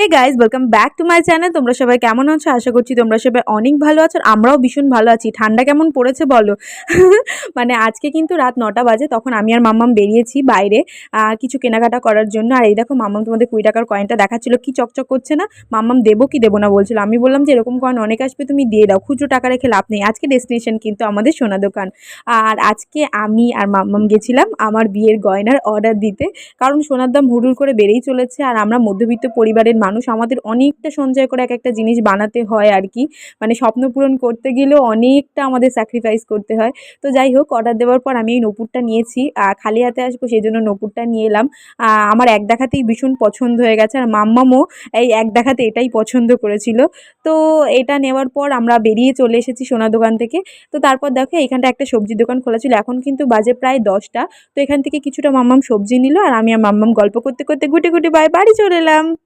Hey guys, welcome back to my channel. তোমরা সবাই কেমন আছো? আশা করছি তোমরা সবাই অনেক ভালো আছো। আমরাও ভীষণ ভালো আছি। ঠান্ডা কেমন পড়েছে বলো? মানে আজকে কিন্তু রাত ৯টা বাজে, তখন আমি আর মাম্মাম বেরিয়েছি বাইরে কিছু কেনাকাটা করার জন্য। আর এই দেখো মাম্মাম তোমাদের ২০ টাকার কয়েনটা দেখাচ্ছিল, কি চকচক করছে না? মাম্মাম দেবো কি দেবো না বলছিল। আমি বললাম যে এরকম কয়েন অনেক আসবে, তুমি দিয়ে দাও, খুচরো টাকা রেখে লাভ নেই। আজকে ডেস্টিনেশন কিন্তু আমাদের সোনা দোকান। আর আজকে আমি আর মাম্মাম গেছিলাম আমার বিয়ের গয়নার অর্ডার দিতে, কারণ সোনার দাম হুড়হুড় করে বেড়েই চলেছে। আর আমরা মধ্যবিত্ত পরিবারের মানুষ, আমাদের অনেকটা সঞ্চয় করে এক একটা জিনিস বানাতে হয় আর কি। মানে স্বপ্ন পূরণ করতে গেলেও অনেকটা আমাদের স্যাক্রিফাইস করতে হয়। তো যাই হোক, অর্ডার দেওয়ার পর আমি এই নূপুরটা নিয়েছি, খালি হাতে আসবো সেই জন্য নূপুরটা নিয়ে এলাম। আমার এক দেখাতেই ভীষণ পছন্দ হয়ে গেছে, আর মাম্মামও এই এক দেখাতে এটাই পছন্দ করেছিল। তো এটা নেওয়ার পর আমরা বেরিয়ে চলে এসেছি সোনা দোকান থেকে। তো তারপর দেখো এইখানটা একটা সবজির দোকান খোলা ছিল, এখন কিন্তু বাজে প্রায় 10টা। তো এখান থেকে কিছুটা মাম্মাম সবজি নিল, আর আমি আর মাম্মাম গল্প করতে করতে গুটি গুটি বাড়ি চলে এলাম।